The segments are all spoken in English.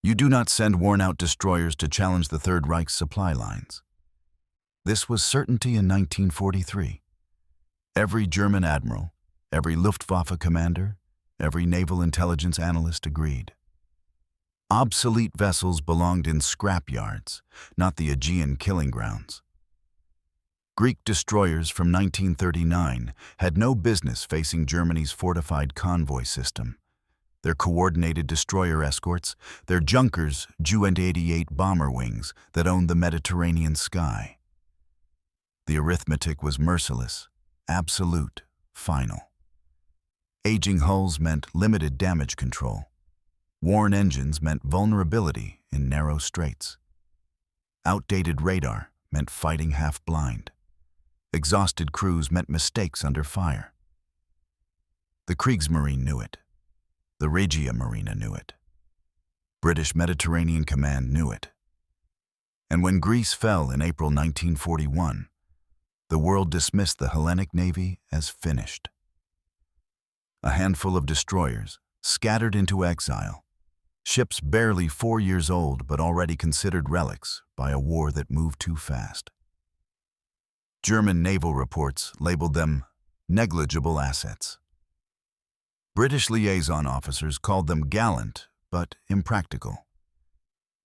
You do not send worn-out destroyers to challenge the Third Reich's supply lines. This was certainty in 1943. Every German admiral, every Luftwaffe commander, every naval intelligence analyst agreed. Obsolete vessels belonged in scrap yards, not the Aegean killing grounds. Greek destroyers from 1939 had no business facing Germany's fortified convoy system. Their coordinated destroyer escorts, their junkers, Ju-88 bomber wings that owned the Mediterranean sky. The arithmetic was merciless, absolute, final. Aging hulls meant limited damage control. Worn engines meant vulnerability in narrow straits. Outdated radar meant fighting half-blind. Exhausted crews meant mistakes under fire. The Kriegsmarine knew it. The Regia Marina knew it. British Mediterranean Command knew it. And when Greece fell in April 1941, the world dismissed the Hellenic Navy as finished. A handful of destroyers, scattered into exile, ships barely 4 years old but already considered relics by a war that moved too fast. German naval reports labeled them negligible assets. British liaison officers called them gallant but impractical.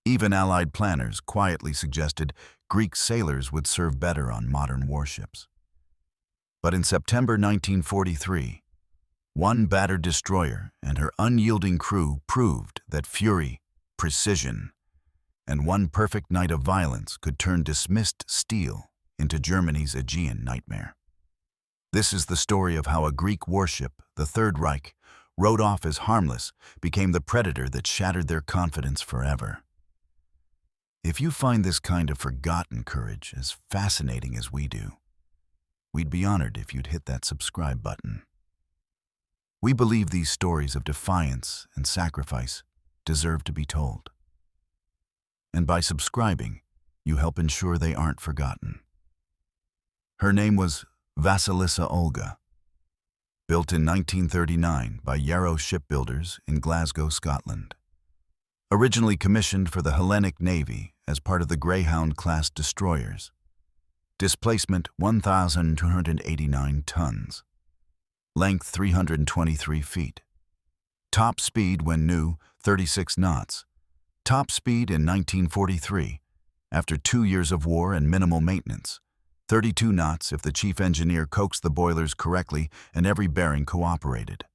Even Allied planners quietly suggested Greek sailors would serve better on modern warships. But in September 1943, one battered destroyer and her unyielding crew proved that fury, precision, and one perfect night of violence could turn dismissed steel into Germany's Aegean nightmare. This is the story of how a Greek warship, the Third Reich, rode off as harmless, became the predator that shattered their confidence forever. If you find this kind of forgotten courage as fascinating as we do, we'd be honored if you'd hit that subscribe button. We believe these stories of defiance and sacrifice deserve to be told. And by subscribing, you help ensure they aren't forgotten. Her name was Vasilissa Olga, built in 1939 by Yarrow shipbuilders in Glasgow, Scotland. Originally commissioned for the Hellenic Navy as part of the Greyhound-class destroyers. Displacement 1,289 tons. Length 323 feet. Top speed when new, 36 knots. Top speed in 1943, after 2 years of war and minimal maintenance. 32 knots if the chief engineer coaxed the boilers correctly and every bearing cooperated.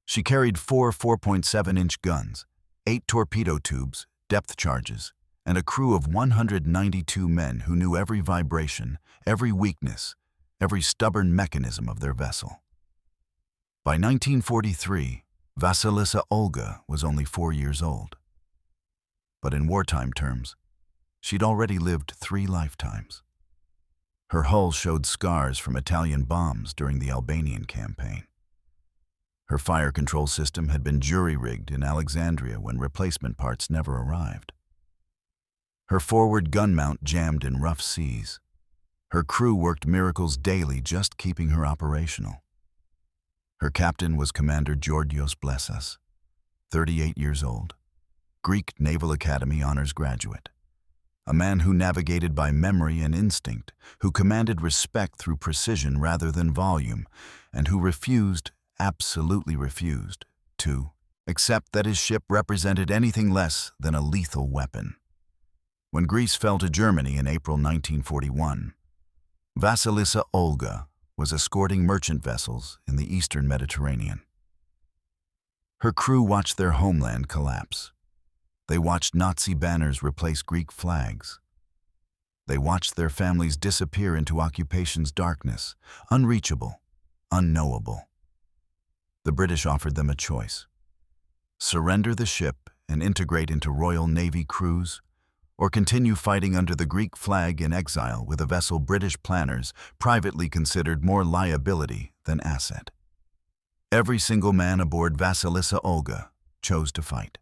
She carried 4 4.7-inch guns, 8 torpedo tubes, depth charges, and a crew of 192 men who knew every vibration, every weakness, every stubborn mechanism of their vessel. By 1943, Vasilissa Olga was only 4 years old. But in wartime terms, she'd already lived 3 lifetimes. Her hull showed scars from Italian bombs during the Albanian campaign. Her fire control system had been jury-rigged in Alexandria when replacement parts never arrived. Her forward gun mount jammed in rough seas. Her crew worked miracles daily just keeping her operational. Her captain was Commander Georgios Blessas, 38 years old, Greek Naval Academy honors graduate. A man who navigated by memory and instinct, who commanded respect through precision rather than volume, and who refused, absolutely refused, to accept that his ship represented anything less than a lethal weapon. When Greece fell to Germany in April 1941, Vasilissa Olga was escorting merchant vessels in the eastern Mediterranean. Her crew watched their homeland collapse. They watched Nazi banners replace Greek flags. They watched their families disappear into occupation's darkness, unreachable, unknowable. The British offered them a choice: surrender the ship and integrate into Royal Navy crews, or continue fighting under the Greek flag in exile with a vessel British planners privately considered more liability than asset. Every single man aboard Vasilissa Olga chose to fight.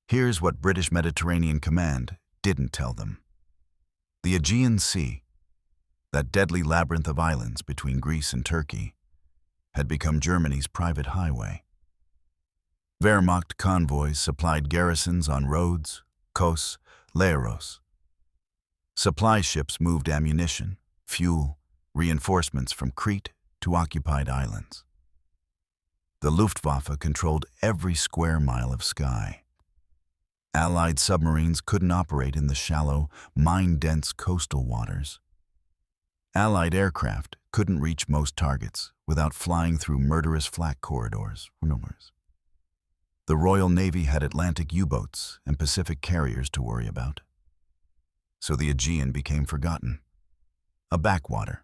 Here's what British Mediterranean Command didn't tell them. The Aegean Sea, that deadly labyrinth of islands between Greece and Turkey, had become Germany's private highway. Wehrmacht convoys supplied garrisons on Rhodes, Kos, Leros. Supply ships moved ammunition, fuel, reinforcements from Crete to occupied islands. The Luftwaffe controlled every square mile of sky. Allied submarines couldn't operate in the shallow, mine-dense coastal waters. Allied aircraft couldn't reach most targets without flying through murderous flak corridors. The Royal Navy had Atlantic U-boats and Pacific carriers to worry about. So the Aegean became forgotten. A backwater.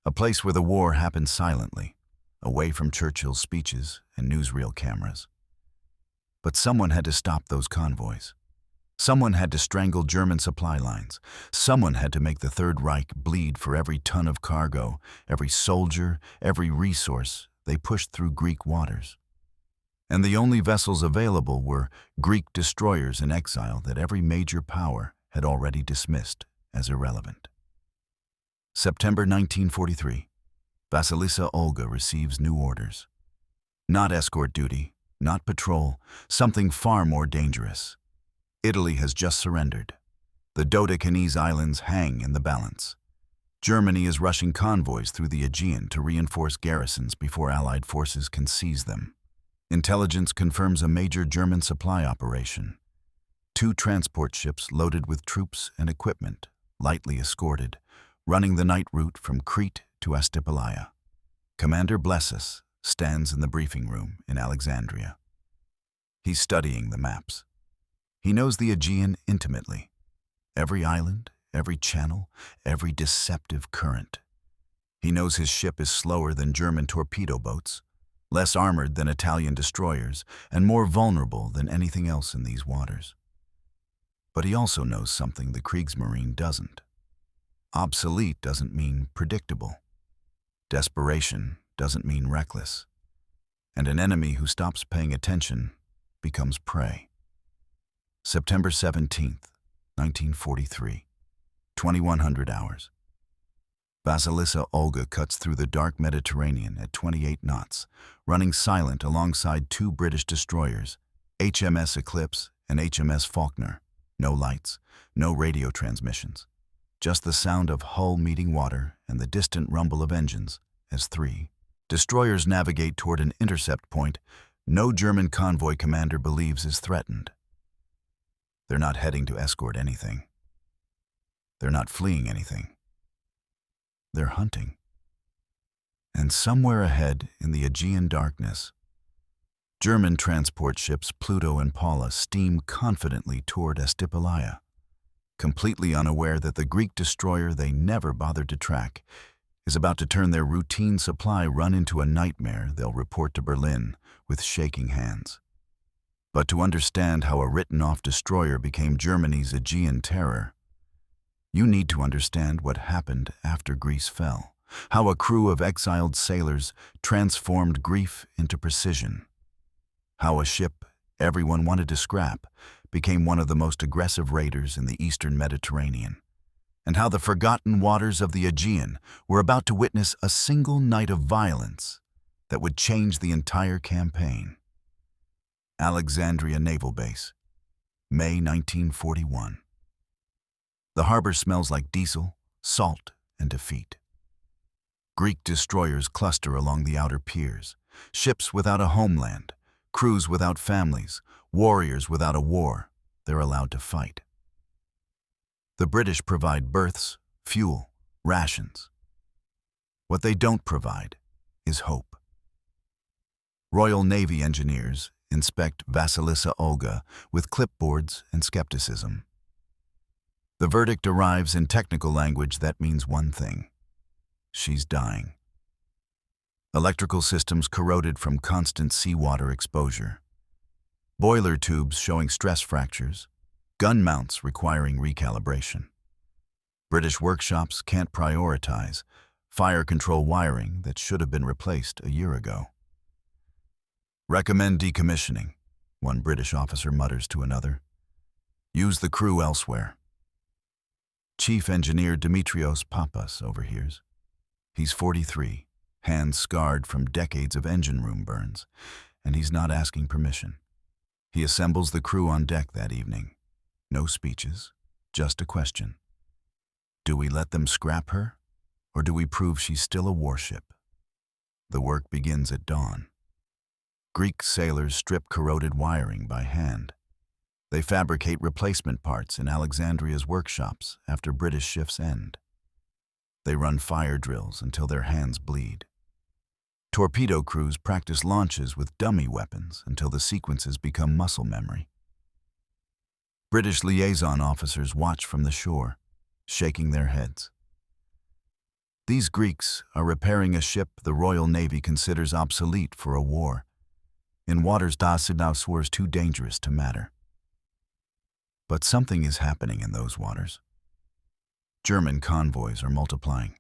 A place where the war happened silently, away from Churchill's speeches and newsreel cameras. But someone had to stop those convoys. Someone had to strangle German supply lines. Someone had to make the Third Reich bleed for every ton of cargo, every soldier, every resource they pushed through Greek waters. And the only vessels available were Greek destroyers in exile that every major power had already dismissed as irrelevant. September 1943, Vasilissa Olga receives new orders. Not escort duty, not patrol, something far more dangerous. Italy has just surrendered. The Dodecanese Islands hang in the balance. Germany is rushing convoys through the Aegean to reinforce garrisons before Allied forces can seize them. Intelligence confirms a major German supply operation. 2 transport ships loaded with troops and equipment, lightly escorted, running the night route from Crete to Stampalia. Commander Blessas stands in the briefing room in Alexandria. He's studying the maps. He knows the Aegean intimately. Every island, every channel, every deceptive current. He knows his ship is slower than German torpedo boats, less armored than Italian destroyers, and more vulnerable than anything else in these waters. But he also knows something the Kriegsmarine doesn't. Obsolete doesn't mean predictable. Desperation doesn't mean reckless. And an enemy who stops paying attention becomes prey. September 17th, 1943, 2100 hours. Vasilissa Olga cuts through the dark Mediterranean at 28 knots, running silent alongside 2 British destroyers, HMS Eclipse and HMS Faulkner. No lights, no radio transmissions. Just the sound of hull meeting water and the distant rumble of engines as 3 destroyers navigate toward an intercept point no German convoy commander believes is threatened. They're not heading to escort anything. They're not fleeing anything. They're hunting. And somewhere ahead in the Aegean darkness, German transport ships Pluto and Paula steam confidently toward Stampalia, completely unaware that the Greek destroyer they never bothered to track is about to turn their routine supply run into a nightmare they'll report to Berlin with shaking hands. But to understand how a written-off destroyer became Germany's Aegean terror, you need to understand what happened after Greece fell, how a crew of exiled sailors transformed grief into precision, how a ship everyone wanted to scrap became one of the most aggressive raiders in the eastern Mediterranean, and how the forgotten waters of the Aegean were about to witness a single night of violence that would change the entire campaign. Alexandria Naval Base, May 1941. The harbor smells like diesel, salt, and defeat. Greek destroyers cluster along the outer piers, ships without a homeland, crews without families, warriors without a war they're allowed to fight. The British provide berths, fuel, rations. What they don't provide is hope. Royal Navy engineers inspect Vasilissa Olga with clipboards and skepticism. The verdict arrives in technical language that means one thing: she's dying. Electrical systems corroded from constant seawater exposure. Boiler tubes showing stress fractures. Gun mounts requiring recalibration. British workshops can't prioritize fire control wiring that should have been replaced a year ago. Recommend decommissioning, one British officer mutters to another. Use the crew elsewhere. Chief Engineer Dimitrios Papas overhears. He's 43, hands scarred from decades of engine room burns, and he's not asking permission. He assembles the crew on deck that evening. No speeches, just a question. Do we let them scrap her, or do we prove she's still a warship? The work begins at dawn. Greek sailors strip corroded wiring by hand. They fabricate replacement parts in Alexandria's workshops after British shifts end. They run fire drills until their hands bleed. Torpedo crews practice launches with dummy weapons until the sequences become muscle memory. British liaison officers watch from the shore, shaking their heads. These Greeks are repairing a ship the Royal Navy considers obsolete for a war, in waters Dodecanese wars too dangerous to matter. But something is happening in those waters. German convoys are multiplying.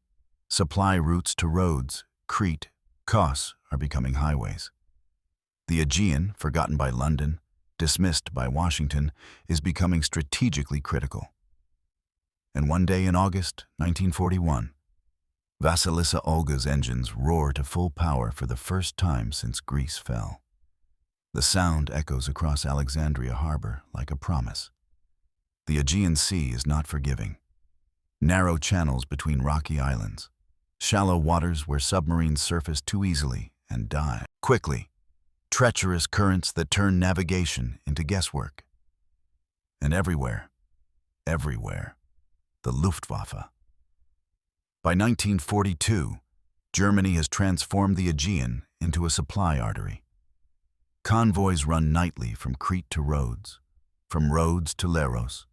Supply routes to Rhodes, Crete, Kos are becoming highways. The Aegean, forgotten by London, dismissed by Washington, is becoming strategically critical. And one day in August 1941, Vasilissa Olga's engines roar to full power for the first time since Greece fell. The sound echoes across Alexandria harbor like a promise. The Aegean Sea is not forgiving. Narrow channels between rocky islands, shallow waters where submarines surface too easily and die quickly, treacherous currents that turn navigation into guesswork. And everywhere, the Luftwaffe. By 1942, Germany has transformed the Aegean into a supply artery. Convoys run nightly from Crete to Rhodes, from Rhodes to Leros,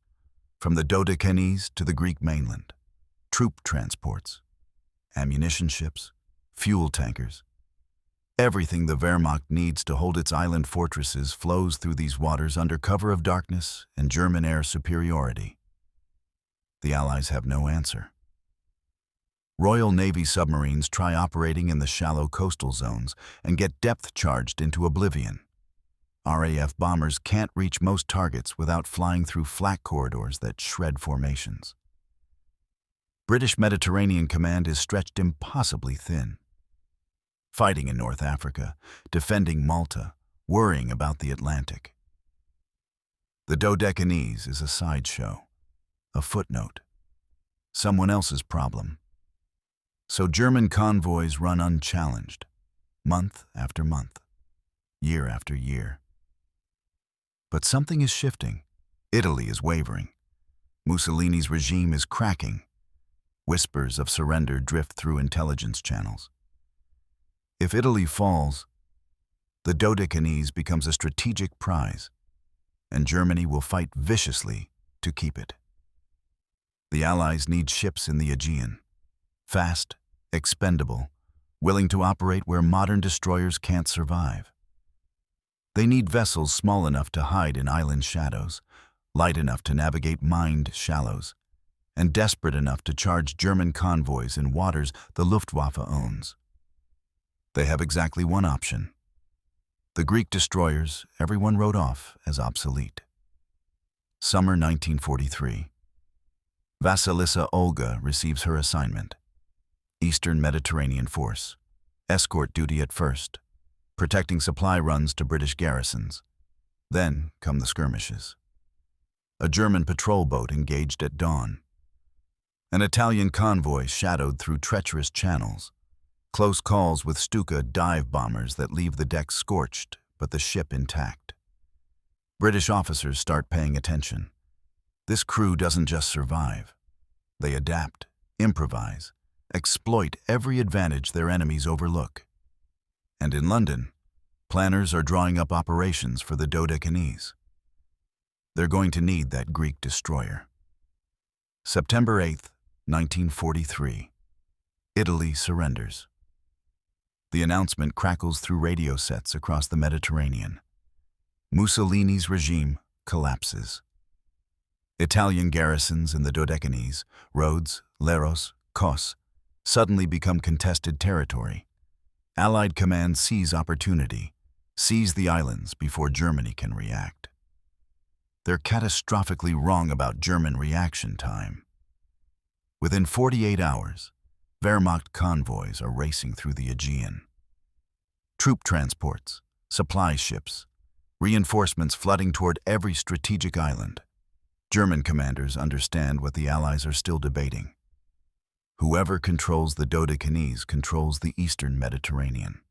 from the Dodecanese to the Greek mainland. Troop transports, ammunition ships, fuel tankers. Everything the Wehrmacht needs to hold its island fortresses flows through these waters under cover of darkness and German air superiority. The Allies have no answer. Royal Navy submarines try operating in the shallow coastal zones and get depth-charged into oblivion. RAF bombers can't reach most targets without flying through flak corridors that shred formations. British Mediterranean Command is stretched impossibly thin. Fighting in North Africa, defending Malta, worrying about the Atlantic. The Dodecanese is a sideshow, a footnote, someone else's problem. So German convoys run unchallenged, month after month, year after year. But something is shifting. Italy is wavering. Mussolini's regime is cracking. Whispers of surrender drift through intelligence channels. If Italy falls, the Dodecanese becomes a strategic prize, and Germany will fight viciously to keep it. The Allies need ships in the Aegean, fast, expendable, willing to operate where modern destroyers can't survive. They need vessels small enough to hide in island shadows, light enough to navigate mined shallows, and desperate enough to charge German convoys in waters the Luftwaffe owns. They have exactly one option. The Greek destroyers everyone wrote off as obsolete. Summer 1943. Vasilissa Olga receives her assignment. Eastern Mediterranean Force. Escort duty at first, protecting supply runs to British garrisons. Then come the skirmishes. A German patrol boat engaged at dawn. An Italian convoy shadowed through treacherous channels. Close calls with Stuka dive bombers that leave the deck scorched, but the ship intact. British officers start paying attention. This crew doesn't just survive. They adapt, improvise, exploit every advantage their enemies overlook. And in London, planners are drawing up operations for the Dodecanese. They're going to need that Greek destroyer. September 8th, 1943. Italy surrenders. The announcement crackles through radio sets across the Mediterranean. Mussolini's regime collapses. Italian garrisons in the Dodecanese, Rhodes, Leros, Kos, suddenly become contested territory. Allied command seize opportunity, seize the islands before Germany can react. They're catastrophically wrong about German reaction time. Within 48 hours, Wehrmacht convoys are racing through the Aegean. Troop transports, Supply ships. Reinforcements flooding toward every strategic island. German commanders understand what the Allies are still debating. Whoever controls the Dodecanese controls the eastern Mediterranean.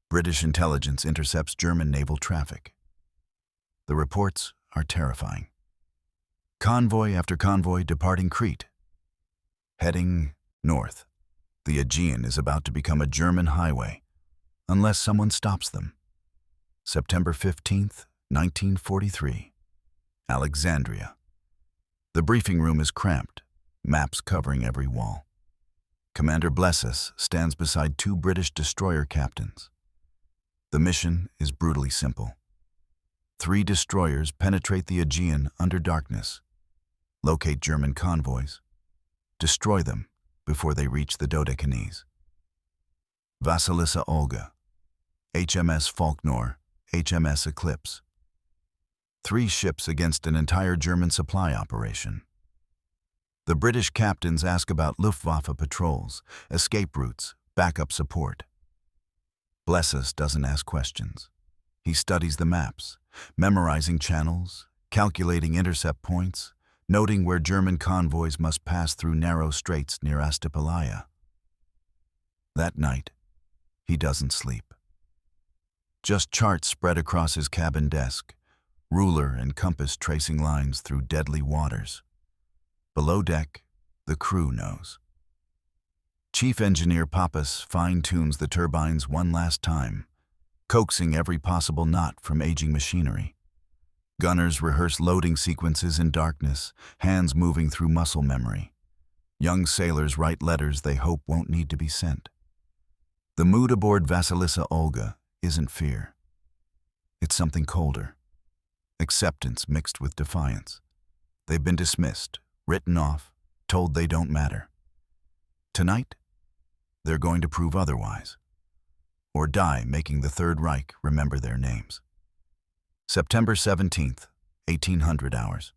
British intelligence intercepts German naval traffic. The reports are terrifying. Convoy after convoy departing Crete. Heading north. The Aegean is about to become a German highway, unless someone stops them. September 15th, 1943. Alexandria. The briefing room is cramped, maps covering every wall. Commander Blessas stands beside two British destroyer captains. The mission is brutally simple. 3 destroyers penetrate the Aegean under darkness, locate German convoys, destroy them before they reach the Dodecanese. Vasilissa Olga, HMS Falknor, HMS Eclipse. 3 ships against an entire German supply operation. The British captains ask about Luftwaffe patrols, escape routes, backup support. Blessas doesn't ask questions. He studies the maps, memorizing channels, calculating intercept points, noting where German convoys must pass through narrow straits near Stampalia. That night, he doesn't sleep. Just charts spread across his cabin desk, ruler and compass tracing lines through deadly waters. Below deck, the crew knows. Chief Engineer Pappas fine-tunes the turbines one last time, coaxing every possible knot from aging machinery. Gunners rehearse loading sequences in darkness, hands moving through muscle memory. Young sailors write letters they hope won't need to be sent. The mood aboard Vasilissa Olga isn't fear. It's something colder. Acceptance mixed with defiance. They've been dismissed, written off, told they don't matter. Tonight, they're going to prove otherwise, or die making the Third Reich remember their names. September 17th, 1800 hours.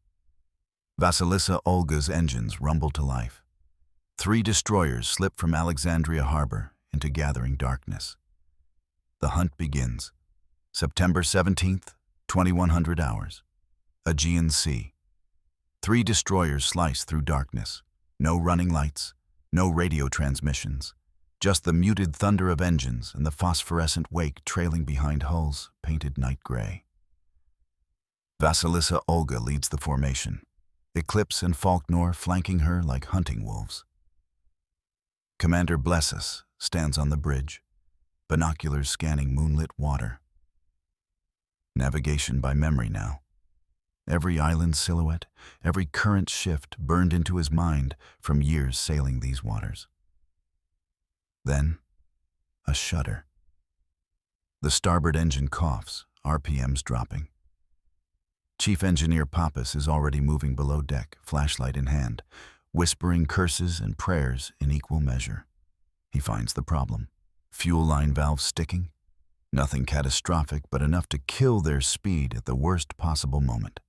Vasilissa Olga's engines rumble to life. 3 destroyers slip from Alexandria harbor into gathering darkness. The hunt begins. September 17th, 2100 hours. Aegean Sea. 3 destroyers slice through darkness. No running lights, no radio transmissions. Just the muted thunder of engines and the phosphorescent wake trailing behind hulls painted night gray. Vasilissa Olga leads the formation, Eclipse and Falknor flanking her like hunting wolves. Commander Blessas stands on the bridge, binoculars scanning moonlit water. Navigation by memory now. Every island silhouette, every current shift burned into his mind from years sailing these waters. Then, a shudder. The starboard engine coughs, RPMs dropping. Chief Engineer Pappas is already moving below deck, flashlight in hand, whispering curses and prayers in equal measure. He finds the problem. Fuel line valves sticking. Nothing catastrophic, but enough to kill their speed at the worst possible moment.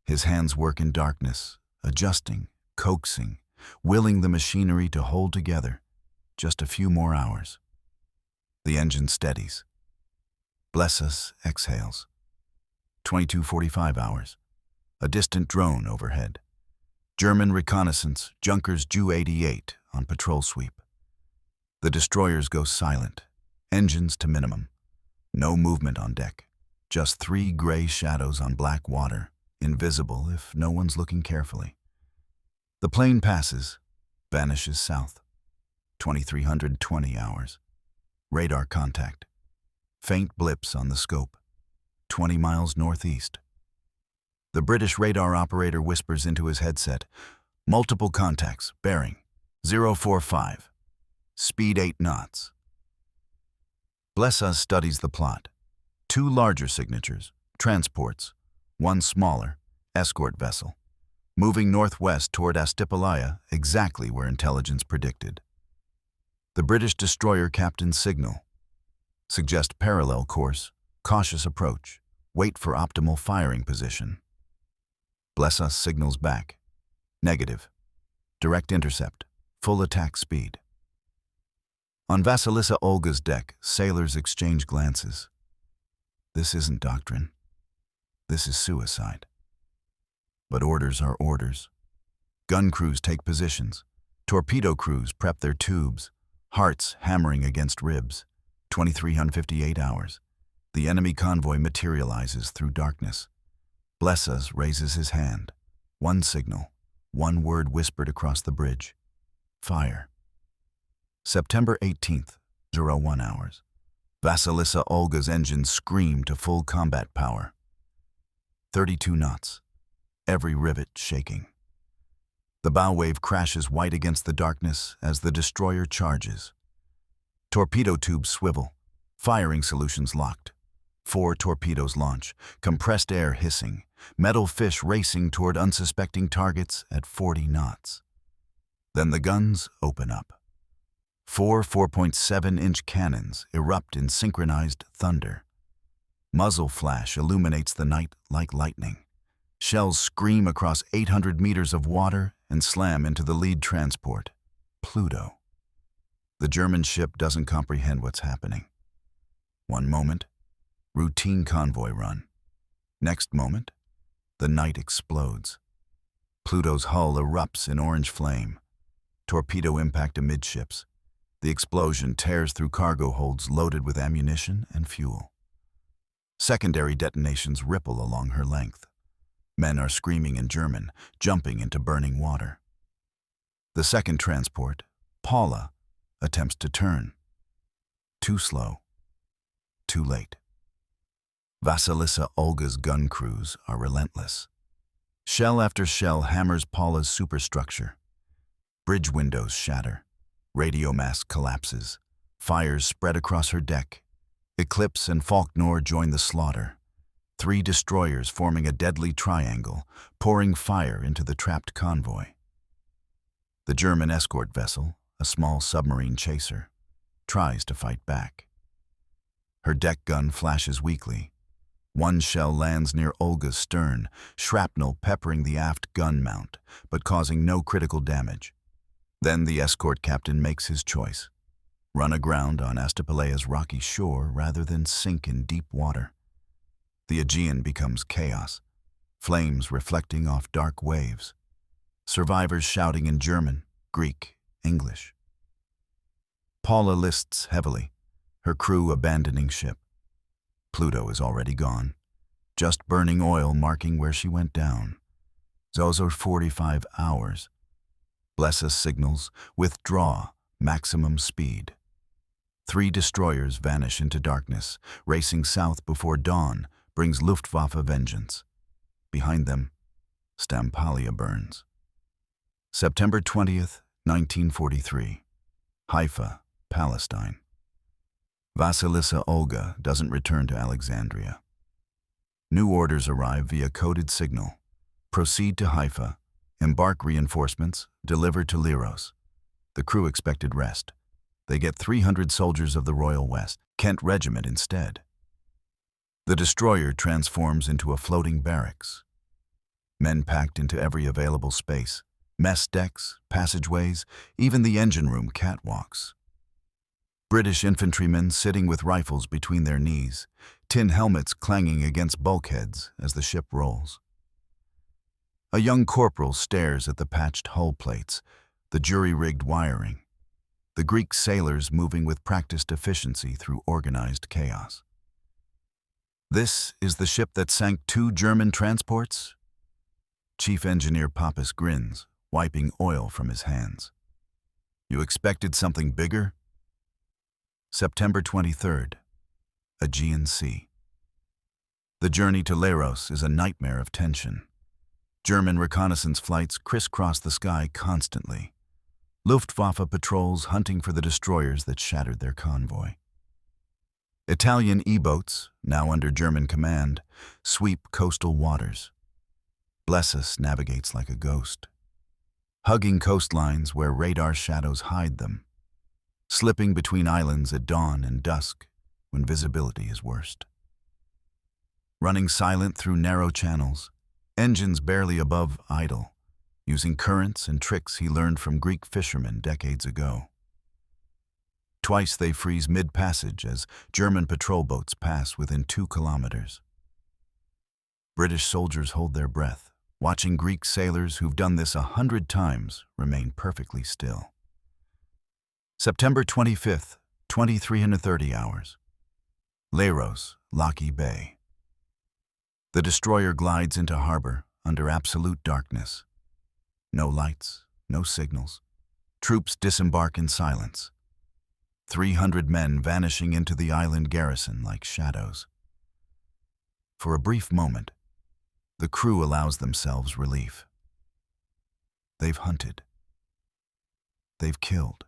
His hands work in darkness, adjusting, coaxing, willing the machinery to hold together. Just a few more hours. The engine steadies. Blessas exhales. 22:45 hours. A distant drone overhead. German reconnaissance, Junkers Ju-88 on patrol sweep. The destroyers go silent, engines to minimum. No movement on deck. Just 3 gray shadows on black water, invisible if no one's looking carefully. The plane passes, vanishes south. 2320 hours. Radar contact. Faint blips on the scope. 20 miles northeast. The British radar operator whispers into his headset, multiple contacts, bearing 045, speed 8 knots. Blessas studies the plot. 2 larger signatures, transports, 1 smaller, escort vessel, moving northwest toward Stampalia, exactly where intelligence predicted. The British destroyer captain's signal. Suggest parallel course, cautious approach, wait for optimal firing position. Blessas signals back. Negative. Direct intercept, full attack speed. On Vasilissa Olga's deck, sailors exchange glances. This isn't doctrine. This is suicide. But orders are orders. Gun crews take positions. Torpedo crews prep their tubes, hearts hammering against ribs. 2358 hours. The enemy convoy materializes through darkness. Blessas raises his hand. One signal, one word whispered across the bridge. Fire. September 18th, 01 hours. Vasilissa Olga's engines scream to full combat power. 32 knots. Every rivet shaking. The bow wave crashes white against the darkness as the destroyer charges. Torpedo tubes swivel. Firing solutions locked. 4 torpedoes launch, compressed air hissing, metal fish racing toward unsuspecting targets at 40 knots. Then the guns open up. 4 4.7-inch cannons erupt in synchronized thunder. Muzzle flash illuminates the night like lightning. Shells scream across 800 meters of water and slam into the lead transport, Pluto. The German ship doesn't comprehend what's happening. One moment, routine convoy run. Next moment, the night explodes. Pluto's hull erupts in orange flame. Torpedo impact amidships. The explosion tears through cargo holds loaded with ammunition and fuel. Secondary detonations ripple along her length. Men are screaming in German, jumping into burning water. The second transport, Paula, attempts to turn. Too slow. Too late. Vasilissa Olga's gun crews are relentless. Shell after shell hammers Paula's superstructure. Bridge windows shatter. Radio mast collapses. Fires spread across her deck. Eclipse and Falknor join the slaughter. 3 destroyers forming a deadly triangle, pouring fire into the trapped convoy. The German escort vessel, a small submarine chaser, tries to fight back. Her deck gun flashes weakly. One shell lands near Olga's stern, shrapnel peppering the aft gun mount, but causing no critical damage. Then the escort captain makes his choice. Run aground on Stapalia's rocky shore rather than sink in deep water. The Aegean becomes chaos, flames reflecting off dark waves. Survivors shouting in German, Greek, English. Paula lists heavily, her crew abandoning ship. Pluto is already gone, just burning oil marking where she went down. Those are 45 hours. Blessas signals, withdraw, maximum speed. 3 destroyers vanish into darkness, racing south before dawn brings Luftwaffe vengeance. Behind them, Stampalia burns. September 20th, 1943. Haifa, Palestine. Vasilissa Olga doesn't return to Alexandria. New orders arrive via coded signal. Proceed to Haifa, embark reinforcements, deliver to Leros. The crew expected rest. They get 300 soldiers of the Royal West, Kent Regiment instead. The destroyer transforms into a floating barracks. Men packed into every available space, mess decks, passageways, even the engine room catwalks. British infantrymen sitting with rifles between their knees, tin helmets clanging against bulkheads as the ship rolls. A young corporal stares at the patched hull plates, the jury-rigged wiring, the Greek sailors moving with practiced efficiency through organized chaos. This is the ship that sank 2 German transports? Chief Engineer Pappas grins, wiping oil from his hands. You expected something bigger? September 23rd, Aegean Sea. The journey to Leros is a nightmare of tension. German reconnaissance flights crisscross the sky constantly. Luftwaffe patrols hunting for the destroyers that shattered their convoy. Italian E-boats, now under German command, sweep coastal waters. Blessas navigates like a ghost, hugging coastlines where radar shadows hide them, slipping between islands at dawn and dusk when visibility is worst. Running silent through narrow channels, engines barely above idle, using currents and tricks he learned from Greek fishermen decades ago. Twice they freeze mid-passage as German patrol boats pass within 2 kilometers. British soldiers hold their breath, watching Greek sailors who've done this 100 times remain perfectly still. September 25th, 2330 hours. Leros, Laki Bay. The destroyer glides into harbor under absolute darkness. No lights, no signals. Troops disembark in silence. 300 men vanishing into the island garrison like shadows. For a brief moment, the crew allows themselves relief. They've hunted. They've killed.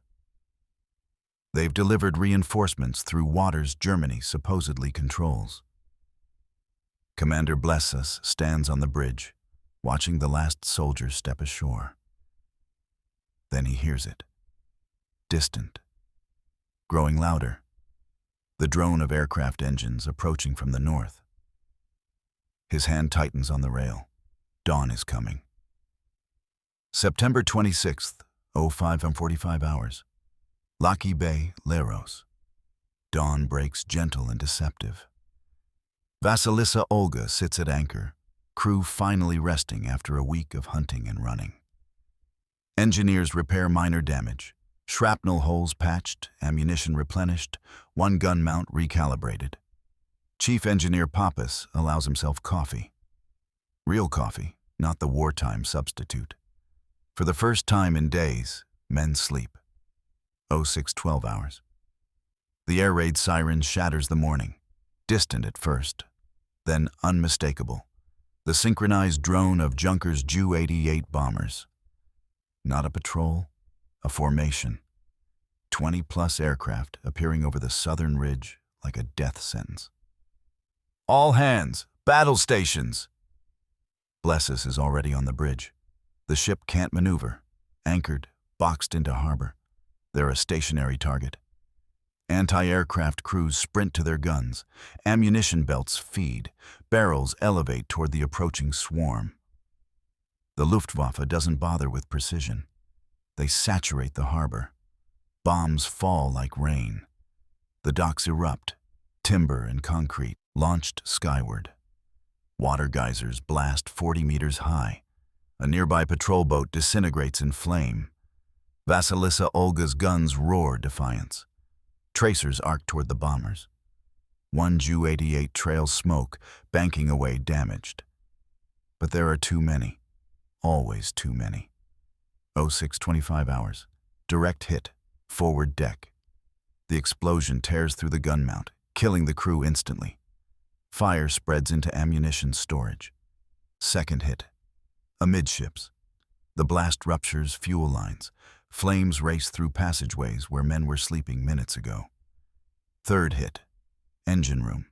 They've delivered reinforcements through waters Germany supposedly controls. Commander Blessas stands on the bridge, watching the last soldier step ashore. Then he hears it. Distant. Growing louder. The drone of aircraft engines approaching from the north. His hand tightens on the rail. Dawn is coming. September 26th, 05:45 hours. Laki Bay, Leros. Dawn breaks gentle and deceptive. Vasilissa Olga sits at anchor, crew finally resting after a week of hunting and running. Engineers repair minor damage, shrapnel holes patched, ammunition replenished, one gun mount recalibrated. Chief Engineer Pappas allows himself coffee. Real coffee, not the wartime substitute. For the first time in days, men sleep. 06:12 hours. The air raid siren shatters the morning, distant at first, then unmistakable. The synchronized drone of Junkers Ju-88 bombers. Not a patrol, a formation. 20-plus aircraft appearing over the southern ridge like a death sentence. All hands, battle stations! Blessas is already on the bridge. The ship can't maneuver, anchored, boxed into harbor. They're a stationary target. Anti-aircraft crews sprint to their guns. Ammunition belts feed. Barrels elevate toward the approaching swarm. The Luftwaffe doesn't bother with precision. They saturate the harbor. Bombs fall like rain. The docks erupt, timber and concrete launched skyward. Water geysers blast 40 meters high. A nearby patrol boat disintegrates in flame. Vasilissa Olga's guns roar defiance. Tracers arc toward the bombers. One Ju-88 trails smoke, banking away damaged. But there are too many. Always too many. 06:25 hours. Direct hit. Forward deck. The explosion tears through the gun mount, killing the crew instantly. Fire spreads into ammunition storage. Second hit. Amidships. The blast ruptures fuel lines. Flames race through passageways where men were sleeping minutes ago. Third hit. Engine room.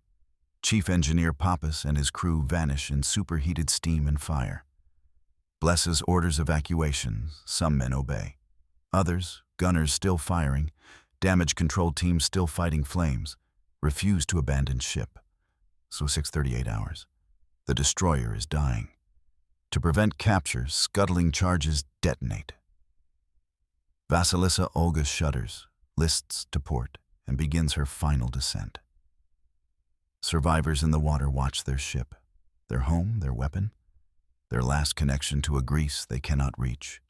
Chief Engineer Pappas and his crew vanish in superheated steam and fire. Blessas orders evacuation. Some men obey. Others, gunners still firing, damage control teams still fighting flames, refuse to abandon ship. So 6:38 hours. The destroyer is dying. To prevent capture, scuttling charges detonate. Vasilissa Olga shudders, lists to port, and begins her final descent. Survivors in the water watch their ship, their home, their weapon, their last connection to a Greece they cannot reach.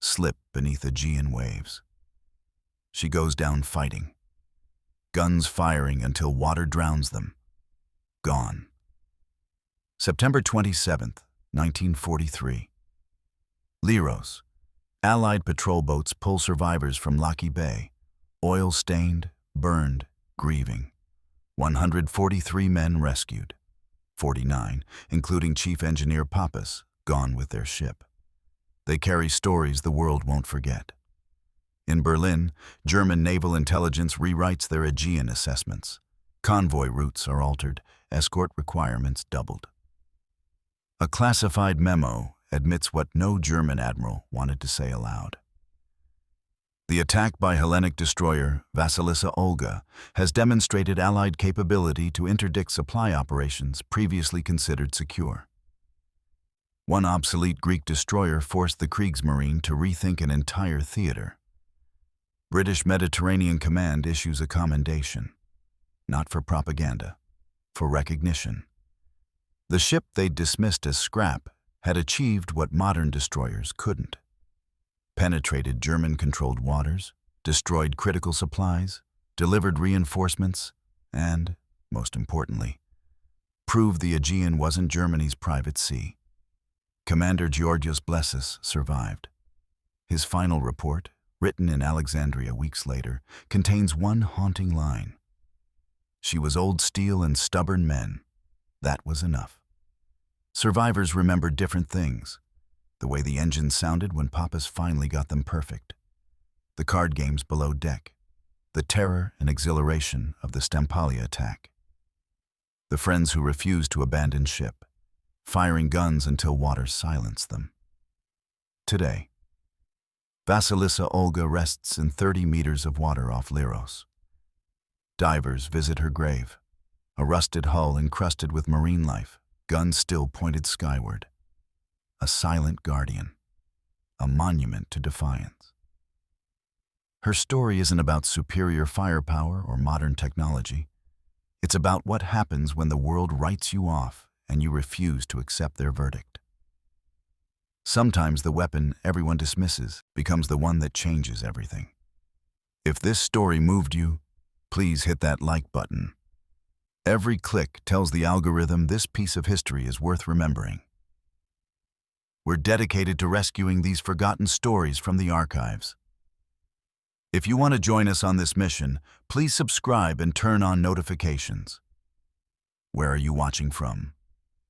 Slip beneath Aegean waves. She goes down fighting. Guns firing until water drowns them. Gone. September 27th, 1943. Leros. Allied patrol boats pull survivors from Laki Bay, oil-stained, burned, grieving. 143 men rescued. 49, including Chief Engineer Pappas, gone with their ship. They carry stories the world won't forget. In Berlin, German naval intelligence rewrites their Aegean assessments. Convoy routes are altered, escort requirements doubled. A classified memo admits what no German admiral wanted to say aloud. The attack by Hellenic destroyer Vasilissa Olga has demonstrated Allied capability to interdict supply operations previously considered secure. One obsolete Greek destroyer forced the Kriegsmarine to rethink an entire theater. British Mediterranean Command issues a commendation, not for propaganda, for recognition. The ship they'd dismissed as scrap had achieved what modern destroyers couldn't. Penetrated German-controlled waters, destroyed critical supplies, delivered reinforcements, and, most importantly, proved the Aegean wasn't Germany's private sea. Commander Georgios Blessas survived. His final report, written in Alexandria weeks later, contains one haunting line. "She was old steel and stubborn men. That was enough." Survivors remembered different things. The way the engines sounded when Papas finally got them perfect. The card games below deck. The terror and exhilaration of the Stampalia attack. The friends who refused to abandon ship, firing guns until water silenced them. Today, Vasilissa Olga rests in 30 meters of water off Leros. Divers visit her grave, a rusted hull encrusted with marine life, guns still pointed skyward. A silent guardian, a monument to defiance. Her story isn't about superior firepower or modern technology. It's about what happens when the world writes you off and you refuse to accept their verdict. Sometimes the weapon everyone dismisses becomes the one that changes everything. If this story moved you, please hit that like button. Every click tells the algorithm this piece of history is worth remembering. We're dedicated to rescuing these forgotten stories from the archives. If you want to join us on this mission, please subscribe and turn on notifications. Where are you watching from?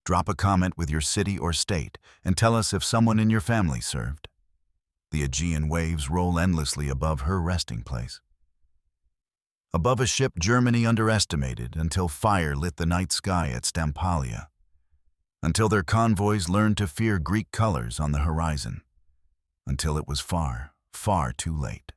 Drop a comment with your city or state and tell us if someone in your family served. The Aegean waves roll endlessly above her resting place. Above a ship Germany underestimated until fire lit the night sky at Stampalia. Until their convoys learned to fear Greek colors on the horizon. Until it was far, far too late.